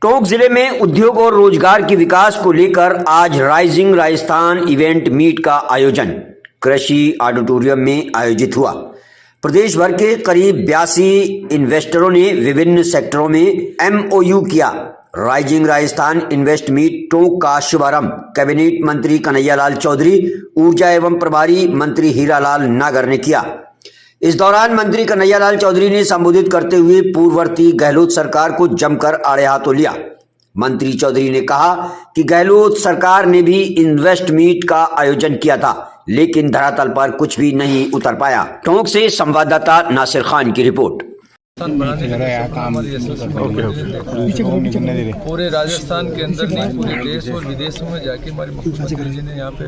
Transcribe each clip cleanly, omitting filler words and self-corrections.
टोंक जिले में उद्योग और रोजगार के विकास को लेकर आज राइजिंग राजस्थान इवेंट मीट का आयोजन कृषि ऑडिटोरियम में आयोजित हुआ। प्रदेश भर के करीब 82 इन्वेस्टरों ने विभिन्न सेक्टरों में एमओयू किया। Rising Rajasthan invest meet Tonk का शुभारंभ कैबिनेट मंत्री कन्हैयालाल चौधरी, ऊर्जा एवं प्रभारी मंत्री हीरालाल नागर ने किया। इस दौरान मंत्री कन्हैयालाल चौधरी ने संबोधित करते हुए पूर्ववर्ती गहलोत सरकार को जमकर आड़े हाथों लिया। मंत्री चौधरी ने कहा कि गहलोत सरकार ने भी इन्वेस्ट मीट का आयोजन किया था, लेकिन धरातल पर कुछ भी नहीं उतर पाया। टोंक से संवाददाता नासिर खान की रिपोर्ट। पूरे राजस्थान के अंदर नहीं, पूरे देश और विदेशों में जाके हमारे मुख्यमंत्री जी ने यहाँ पे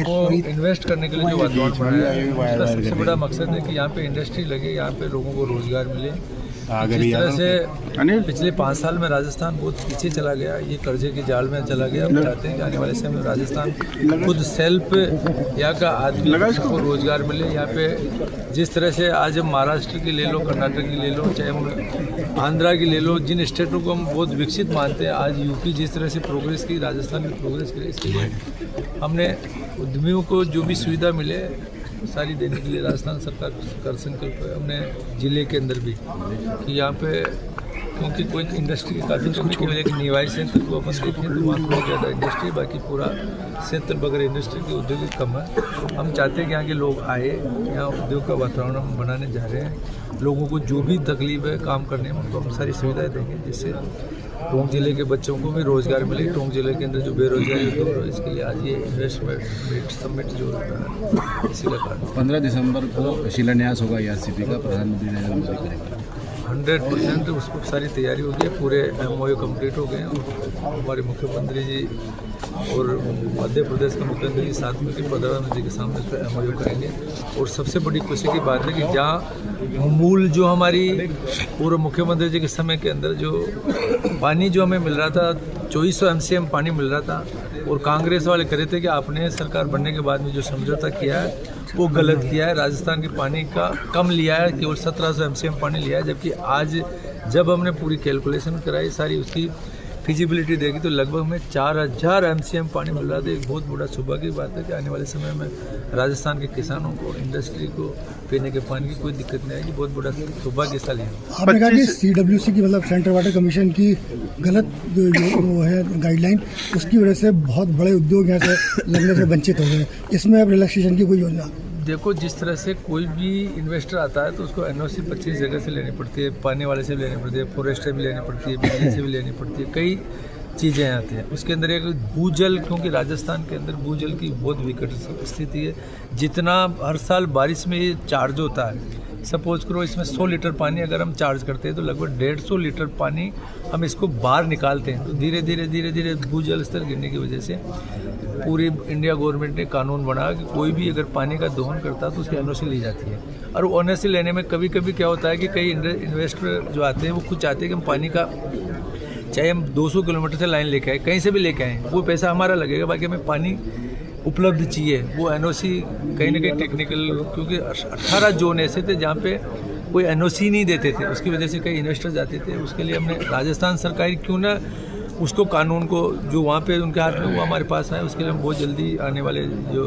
को इन्वेस्ट करने के लिए जो वातावरण बनाया है, उसका सबसे बड़ा मकसद है कि यहाँ पे इंडस्ट्री लगे, यहाँ पे लोगों को रोजगार मिले। जिस तरह से पिछले 5 साल में राजस्थान बहुत पीछे चला गया, ये कर्जे के जाल में चला गया। हम चाहते हैं कि आने वाले समय में राजस्थान खुद सेल्फ यहाँ का आदमी को रोजगार मिले। यहाँ पे जिस तरह से आज हम महाराष्ट्र की ले लो, कर्नाटक की ले लो, चाहे हम आंध्रा की ले लो, जिन स्टेटों को हम बहुत विकसित मानते हैं, आज यूपी जिस तरह से प्रोग्रेस की, राजस्थान में प्रोग्रेस की, इसके लिए हमने उद्यमियों को जो भी सुविधा मिले सारी देने के लिए राजस्थान सरकार कर संकल्प है। हमने जिले के अंदर भी कि यहाँ पे क्योंकि कोई इंडस्ट्री की काफ़ी कमी की वजह की निवाई क्षेत्र को अपन देखें तो वहाँ बहुत ज़्यादा इंडस्ट्री, बाकी पूरा क्षेत्र बगैर इंडस्ट्री के उद्योग कम है। हम चाहते हैं कि यहाँ के लोग आए, यहाँ उद्योग का वातावरण हम बनाने जा रहे हैं। लोगों को जो भी तकलीफ है काम करने में उनको हम सारी सुविधाएँ देंगे, जिससे टोंक जिले के बच्चों को भी रोज़गार मिले। टोंक जिले के अंदर जो बेरोजगारी दूर हो, इसके लिए आज ये इन्वेस्टमेंट समिट जो होता है इसी का कारण। 15 दिसंबर को शिलान्यास होगा एआरसीपी का, प्रधानमंत्री नरेंद्र मोदी करेंगे। 100% उसको सारी तैयारी हो गई है, पूरे एमओयू कंप्लीट हो गए हैं। हमारे मुख्यमंत्री जी और मध्य प्रदेश के मुख्यमंत्री जी साथ में प्रधानमंत्री के सामने उस पर एमओयू करेंगे। और सबसे बड़ी खुशी की बात है कि जहाँ मूल जो हमारी पूर्व मुख्यमंत्री जी के समय के अंदर जो पानी जो हमें मिल रहा था, 2400 MCM पानी मिल रहा था, और कांग्रेस वाले कह रहे थे कि आपने सरकार बनने के बाद में जो समझौता किया है वो गलत किया है, राजस्थान के पानी का कम लिया है, केवल 1700 MCM पानी लिया है। जबकि आज जब हमने पूरी कैलकुलेशन कराई, सारी उसकी फिजिबिलिटी देखी, तो लगभग हमें 4000 MCM पानी मिल रहा था। एक बहुत बड़ा सौभाग्य की बात है कि आने वाले समय में राजस्थान के किसानों को, इंडस्ट्री को पीने के पानी की कोई दिक्कत नहीं आएगी। बहुत बड़ा सौभाग्यशाली है। आपने कहा कि CWC की मतलब सेंट्रल वाटर कमीशन की गलत जो वो है गाइडलाइन, उसकी वजह से बहुत बड़े उद्योग यहाँ से लगने से वंचित हो गए। इसमें अब रिलैक्सेशन की कोई योजना? देखो, जिस तरह से कोई भी इन्वेस्टर आता है तो उसको NOC 25 जगह से लेनी पड़ती है, पानी वाले से भी लेनी पड़ती है, फॉरेस्ट से भी लेनी पड़ती है, बिजली से भी लेनी पड़ती है, कई चीज़ें आती हैं। उसके अंदर एक भूजल, क्योंकि राजस्थान के अंदर भूजल की बहुत विकट स्थिति है। जितना हर साल बारिश में ये चार्ज होता है, सपोज करो इसमें 100 लीटर पानी अगर हम चार्ज करते हैं तो लगभग 150 लीटर पानी हम इसको बाहर निकालते हैं। तो धीरे धीरे भूजल स्तर गिरने की वजह से पूरी इंडिया गवर्नमेंट ने कानून बनाया कि कोई भी अगर पानी का दोहन करता है तो उसकी NOC ली जाती है। और NOC लेने में कभी कभी क्या होता है कि कई इन्वेस्टर जो आते हैं वो खुद चाहते हैं कि हम पानी का, चाहे हम 200 किलोमीटर से लाइन लेके आए, कहीं से भी लेके आएँ, वो पैसा हमारा लगेगा, बाकी हमें पानी उपलब्ध चाहिए। वो NOC कहीं ना कहीं टेक्निकल, क्योंकि 18 जोन ऐसे थे जहाँ पे कोई NOC नहीं देते थे, उसकी वजह से कई इन्वेस्टर जाते थे। उसके लिए हमने राजस्थान सरकार क्यों ना उसको कानून को जो वहाँ पे उनके हाथ में वो हमारे पास आए, उसके लिए हम बहुत जल्दी आने वाले जो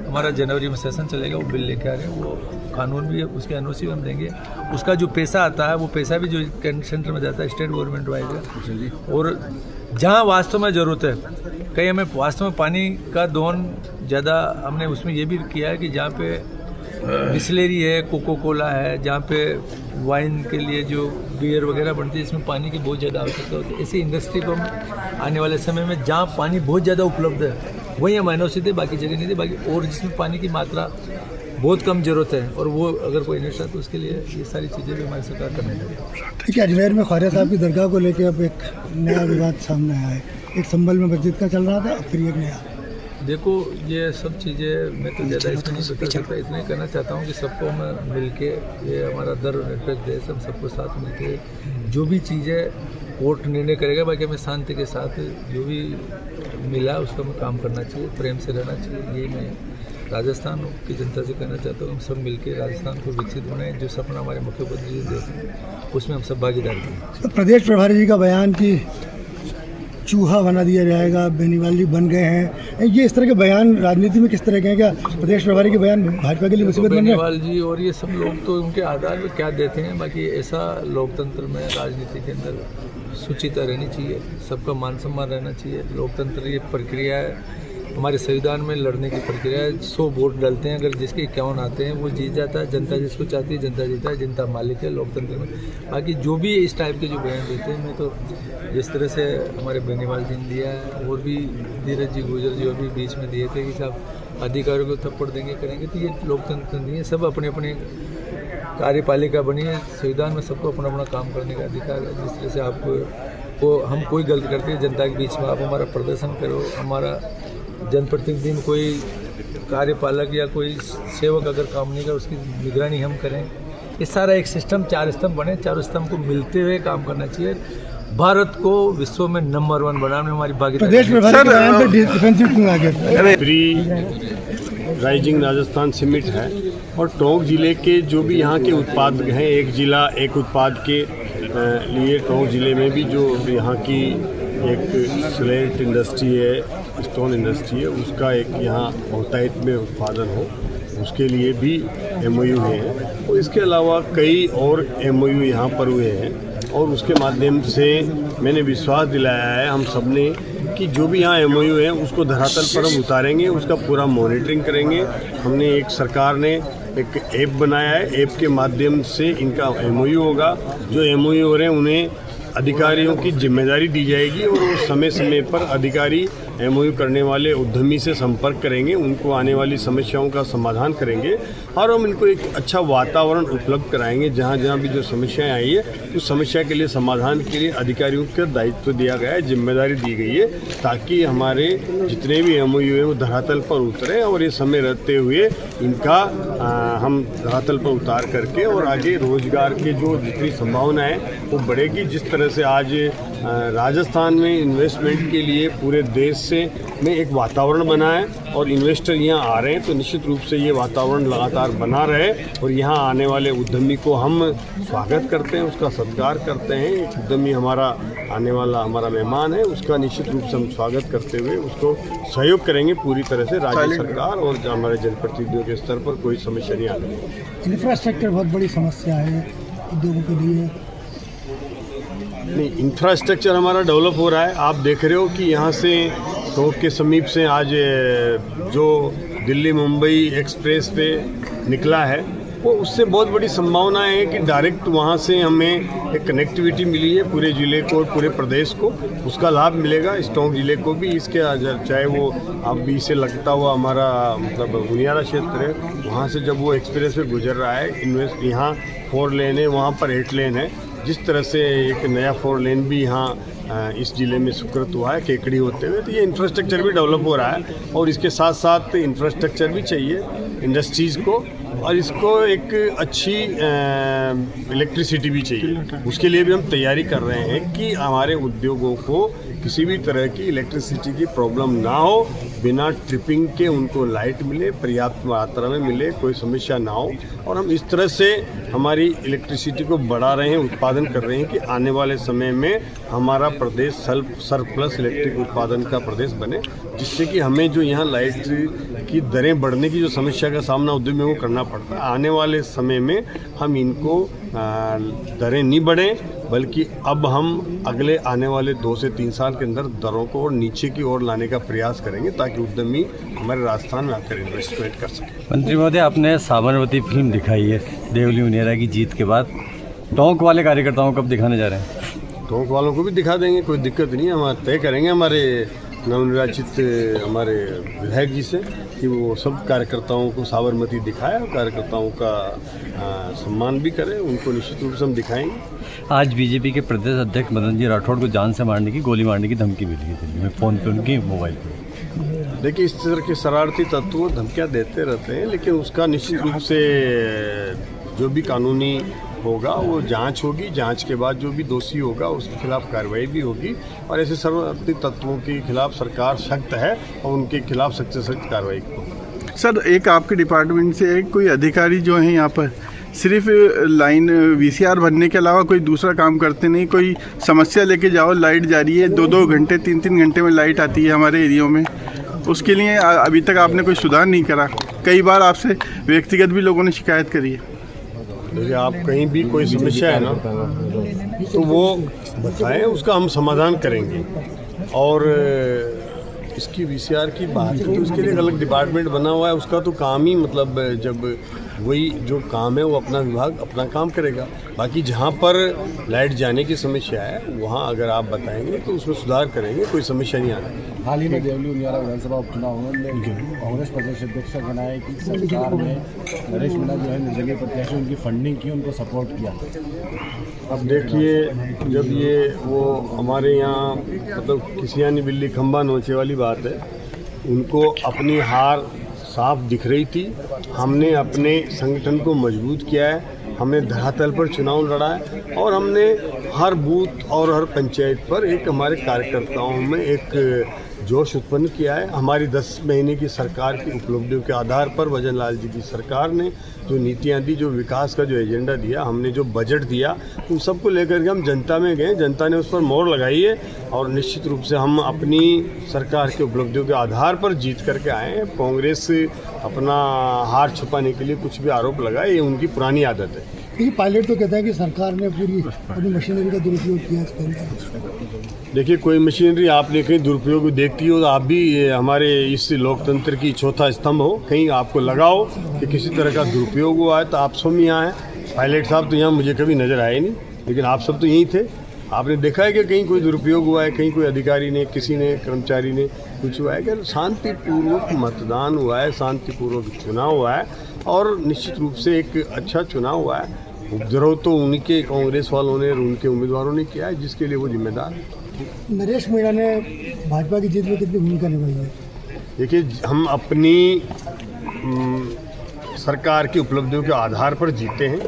हमारा जनवरी में सेशन चलेगा वो बिल लेके आ रहे हैं। वो कानून भी है, उसके NOC भी हम देंगे। उसका जो पैसा आता है वो पैसा भी जो सेंटर में जाता है स्टेट गवर्नमेंट वाइज है। और जहाँ वास्तव में ज़रूरत है, कहीं हमें वास्तव में पानी का दोहन ज़्यादा, हमने उसमें ये भी किया है कि जहाँ पे बिस्लेरी है, कोको कोला है, जहाँ पे वाइन के लिए जो बियर वगैरह बनती है, इसमें पानी की बहुत ज़्यादा आवश्यकता होती है। ऐसी इंडस्ट्री को हम आने वाले समय में जहाँ पानी बहुत ज़्यादा उपलब्ध है वहीं हम NOC दे, बाकी जगह नहीं दे, बाकी और जिसमें पानी की मात्रा बहुत कम जरूरत है और वो अगर कोई इन्वेस्टर तो उसके लिए ये सारी चीज़ें भी हमारी सरकार करने लगी। ठीक है, अजमेर में ख्वाजा साहब की दरगाह को लेकर अब एक नया विवाद सामने आया है। एक संभल में मस्जिद का चल रहा था, फिर एक नया। देखो, ये सब चीज़ें मैं तो ज़्यादा इसमें नहीं बता सकता। इतना ही कहना चाहता हूँ कि सबको हम मिल के, ये हमारा धर्मनिरपेक्ष देश, हम सबको साथ मिल के जो भी चीज़ें कोर्ट निर्णय करेगा, बाकी हमें शांति के साथ जो भी मिला उसका हमें काम करना चाहिए, प्रेम से रहना चाहिए। यही मैं राजस्थान की जनता से कहना चाहता हूँ हम सब मिलकर राजस्थान को विकसित बनाएं। जो सपना हमारे मुख्यमंत्री जी देते हैं उसमें हम सब भागीदार करें। तो प्रदेश प्रभारी जी का बयान कि चूहा बना दिया जाएगा, बेनीवाल जी बन गए हैं, ये इस तरह के बयान राजनीति में किस तरह के हैं? क्या प्रदेश प्रभारी के बयान भाजपा के लिए मुसीबत बन रहे हैं? बेनीवाल जी और ये सब लोग तो उनके आधार पर क्या देते हैं, बाकी ऐसा लोकतंत्र में राजनीति के अंदर सुचिता रहनी चाहिए, सबका मान सम्मान रहना चाहिए। लोकतंत्र ये प्रक्रिया है, हमारे संविधान में लड़ने की प्रक्रिया है। 100 वोट डालते हैं, अगर जिसके 51 आते हैं वो जीत जाता है। जनता जिसको चाहती है जनता जीता है, जनता मालिक है लोकतंत्र में। बाकी जो भी इस टाइप के जो बयान देते हैं, मैं तो जिस तरह से हमारे बेनीवाल जी ने दिया है और भी धीरज जी गुजर जी और भी बीच में दिए थे कि साहब अधिकारियों को थप्पड़ देंगे करेंगे, तो ये लोकतंत्र नहीं है। सब अपने अपने कार्यपालिका बनी है, संविधान में सबको अपना अपना काम करने का अधिकार है। जिस तरह से आपको हम कोई गलती करते हैं जनता के बीच में, आप हमारा प्रदर्शन करो, हमारा जनप्रतिनिधि कोई कार्यपालक या कोई सेवक अगर काम नहीं कर उसकी निगरानी हम करें। ये सारा एक सिस्टम 4 स्तंभ बने, 4 स्तंभ को मिलते हुए काम करना चाहिए। भारत को विश्व में नंबर 1 बनाने में हमारी भागीदारी। प्रदेश प्रभारी के बयान पे डिफेंसिव क्यों आ गए? प्री राइजिंग राजस्थान समिट है और टोंक जिले के जो भी यहाँ के उत्पाद हैं, एक जिला एक उत्पाद के लिए टोंक जिले में भी जो यहाँ की एक स्लेट इंडस्ट्री है, स्टोन इंडस्ट्री है, उसका एक यहाँ बहुतायत में उत्पादन हो, उसके लिए भी MOU है। और इसके अलावा कई और MOU यहाँ पर हुए हैं और उसके माध्यम से मैंने विश्वास दिलाया है हम सब ने कि जो भी यहाँ MOU है उसको धरातल पर हम उतारेंगे, उसका पूरा मॉनिटरिंग करेंगे। हमने एक सरकार ने एक ऐप बनाया है, ऐप के माध्यम से इनका MOU होगा। जो MOU हो रहे हैं उन्हें अधिकारियों की जिम्मेदारी दी जाएगी और वो समय समय पर अधिकारी MOU करने वाले उद्यमी से संपर्क करेंगे, उनको आने वाली समस्याओं का समाधान करेंगे और हम इनको एक अच्छा वातावरण उपलब्ध कराएंगे। जहाँ जहाँ भी जो समस्याएं आई है उस समस्या के लिए समाधान के लिए अधिकारियों का दायित्व दिया गया है, जिम्मेदारी दी गई है, ताकि हमारे जितने भी MOU हैं वो धरातल पर उतरें और ये समय रहते हुए इनका हम धरातल पर उतार करके और आगे रोजगार के जो जितनी संभावनाएँ वो बढ़ेगी। जिस तरह से आज राजस्थान में इन्वेस्टमेंट के लिए पूरे देश में एक वातावरण बना है और इन्वेस्टर यहाँ आ रहे हैं, तो निश्चित रूप से ये वातावरण लगातार बना रहे और यहाँ आने वाले उद्यमी को हम स्वागत करते हैं, उसका सत्कार करते हैं। एक उद्यमी हमारा आने वाला हमारा मेहमान है, उसका निश्चित रूप से हम स्वागत करते हुए उसको सहयोग करेंगे पूरी तरह से। राज्य सरकार और हमारे जनप्रतिनिधियों के स्तर पर कोई समस्या नहीं आती। इंफ्रास्ट्रक्चर बहुत बड़ी समस्या है उद्योगों के लिए। नहीं, इंफ्रास्ट्रक्चर हमारा डेवलप हो रहा है। आप देख रहे हो कि यहाँ से टोंक के समीप से आज जो दिल्ली मुंबई एक्सप्रेस पे निकला है वो उससे बहुत बड़ी संभावनाएं है कि डायरेक्ट वहाँ से हमें एक कनेक्टिविटी मिली है पूरे ज़िले को और पूरे प्रदेश को, उसका लाभ मिलेगा इस टोंक ज़िले को भी। इसके चाहे वो अब भी से लगता हुआ हमारा मतलब बुनियादा क्षेत्र है, वहाँ से जब वो एक्सप्रेस वे गुजर रहा है, यहाँ 4 लेन है, वहाँ पर 8 लेन है। जिस तरह से एक नया 4 लेन भी यहाँ इस ज़िले में स्वीकृत हुआ है केकड़ी होते हुए, तो ये इंफ्रास्ट्रक्चर भी डेवलप हो रहा है और इसके साथ साथ इंफ्रास्ट्रक्चर भी चाहिए इंडस्ट्रीज़ को और इसको एक अच्छी इलेक्ट्रिसिटी भी चाहिए। उसके लिए भी हम तैयारी कर रहे हैं कि हमारे उद्योगों को किसी भी तरह की इलेक्ट्रिसिटी की प्रॉब्लम ना हो, बिना ट्रिपिंग के उनको लाइट मिले, पर्याप्त मात्रा में मिले, कोई समस्या ना हो। और हम इस तरह से हमारी इलेक्ट्रिसिटी को बढ़ा रहे हैं, उत्पादन कर रहे हैं कि आने वाले समय में हमारा प्रदेश सरप्लस इलेक्ट्रिक उत्पादन का प्रदेश बने, जिससे कि हमें जो यहाँ लाइट की दरें बढ़ने की जो समस्या का सामना उद्यमियों को करना पड़ता है, आने वाले समय में हम इनको दरें नहीं बढ़ें, बल्कि अब हम अगले आने वाले 2 से 3 साल के अंदर दरों को और नीचे की ओर लाने का प्रयास करेंगे ताकि उद्यमी हमारे राजस्थान में आकर इन्वेस्टमेंट कर सके। मंत्री महोदय, आपने साबरमती फिल्म दिखाई है देवली मुनियारा की जीत के बाद, टोंक वाले कार्यकर्ताओं को कब दिखाने जा रहे हैं? टोंक वालों को भी दिखा देंगे, कोई दिक्कत नहीं है। हम तय करेंगे हमारे नवनिर्वाचित हमारे विधायक जी से कि वो सब कार्यकर्ताओं को साबरमती दिखाए और कार्यकर्ताओं का सम्मान भी करें, उनको निश्चित रूप से हम दिखाएंगे। आज बीजेपी के प्रदेश अध्यक्ष मदन जी राठौड़ को जान से मारने की, गोली मारने की धमकी मिली है दिल्ली में, फ़ोन पे उनकी मोबाइल पे। देखिए, इस तरह के शरारती तत्व धमकियाँ देते रहते हैं, लेकिन उसका निश्चित रूप से जो भी कानूनी होगा वो जांच होगी, जांच के बाद जो भी दोषी होगा उसके खिलाफ कार्रवाई भी होगी और ऐसे शरारती तत्वों के खिलाफ सरकार सख्त है और उनके खिलाफ सख्त से सख्त कार्रवाई होगी। सर एक आपके डिपार्टमेंट से कोई अधिकारी जो हैं यहाँ पर सिर्फ लाइन वीसीआर भरने के अलावा कोई दूसरा काम करते नहीं। कोई समस्या लेके जाओ, लाइट जा रही है, 2-2 घंटे 3-3 घंटे में लाइट आती है हमारे एरियो में, उसके लिए अभी तक आपने कोई सुधार नहीं करा। कई बार आपसे व्यक्तिगत भी लोगों ने शिकायत करी है। देखिए, आप कहीं भी कोई समस्या है ना तो वो बताएं, उसका हम समाधान करेंगे। और इसकी वीसीआर की बात है तो उसके लिए एक अलग डिपार्टमेंट बना हुआ है, उसका तो काम ही मतलब जब वही जो काम है वो अपना विभाग अपना काम करेगा। बाकी जहाँ पर लाइट जाने की समस्या है वहाँ अगर आप बताएंगे तो उसमें सुधार करेंगे, कोई समस्या नहीं आना। हाल ही में देवली उनियारा विधानसभा उपचुनाव में कांग्रेस प्रदेश अध्यक्ष का कहना है कि सरकार ने नरेश मीणा जो है निर्दलीय प्रत्याशी उनकी फंडिंग की, उनको सपोर्ट किया। अब देखिए, जब ये वो हमारे यहाँ मतलब किसी यानी बिल्ली खंबा नोचे वाली बात है, उनको अपनी हार साफ दिख रही थी। हमने अपने संगठन को मजबूत किया है, हमने धरातल पर चुनाव लड़ा है और हमने हर बूथ और हर पंचायत पर एक हमारे कार्यकर्ताओं में एक जोश उत्पन्न किया है। हमारी 10 महीने की सरकार की उपलब्धियों के आधार पर भजन लाल जी की सरकार ने जो नीतियाँ दी, जो विकास का जो एजेंडा दिया, हमने जो बजट दिया, उन सबको लेकर के हम जनता में गए। जनता ने उस पर मोहर लगाई है और निश्चित रूप से हम अपनी सरकार की उपलब्धियों के आधार पर जीत करके आए हैं। कांग्रेस अपना हार छुपाने के लिए कुछ भी आरोप लगाए, ये उनकी पुरानी आदत है। ये पायलट तो कहता है कि सरकार ने पूरी अपनी मशीनरी का दुरुपयोग किया इसके अंदर। देखिए, कोई मशीनरी आपने कहीं दुरुपयोग देखती हो तो आप भी हमारे इस लोकतंत्र की चौथा स्तंभ हो, कहीं आपको लगाओ कि किसी तरह का दुरुपयोग हुआ है तो आप सब यहाँ हैं। पायलट साहब तो यहाँ मुझे कभी नज़र आए नहीं, लेकिन आप सब तो यहीं थे। आपने देखा है कि कहीं कोई दुरुपयोग हुआ है, कहीं कोई अधिकारी ने, किसी ने, कर्मचारी ने कुछ हुआ है? कि शांतिपूर्वक मतदान हुआ है, शांतिपूर्वक चुनाव हुआ है और निश्चित रूप से एक अच्छा चुनाव हुआ है। उपद्रव तो उनके कांग्रेस वालों ने और उनके उम्मीदवारों ने किया है, जिसके लिए वो जिम्मेदार है। नरेश मीणा ने भाजपा की जीत में कितनी भूमिका निभाई है? देखिए, हम अपनी सरकार की उपलब्धियों के आधार पर जीते हैं।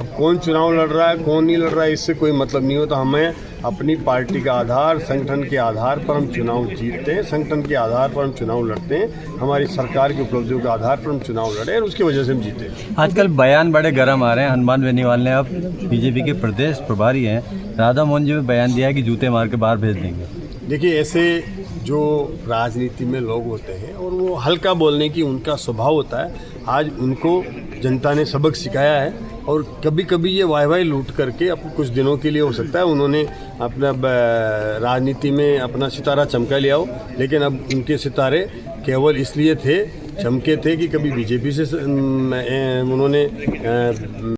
अब कौन चुनाव लड़ रहा है, कौन नहीं लड़ रहा है, इससे कोई मतलब नहीं होता। हमें अपनी पार्टी का आधार, संगठन के आधार पर हम चुनाव जीतते हैं, संगठन के आधार पर हम चुनाव लड़ते हैं। हमारी सरकार की उपलब्धियों के आधार पर हम चुनाव लड़े और उसकी वजह से हम जीते हैं। आजकल बयान बड़े गर्म आ रहे हैं। हनुमान बेनीवाल ने, अब बीजेपी के प्रदेश प्रभारी हैं, राधा मोहन जी ने बयान दिया कि जूते मार के बाहर भेज देंगे। देखिए, ऐसे जो राजनीति में लोग होते हैं और वो हल्का बोलने की उनका स्वभाव होता है, आज उनको जनता ने सबक सिखाया है। और कभी कभी ये वाई लूट करके अब कुछ दिनों के लिए हो सकता है उन्होंने अपना राजनीति में अपना सितारा चमका लिया हो, लेकिन अब उनके सितारे केवल इसलिए थे, चमके थे कि कभी बीजेपी से उन्होंने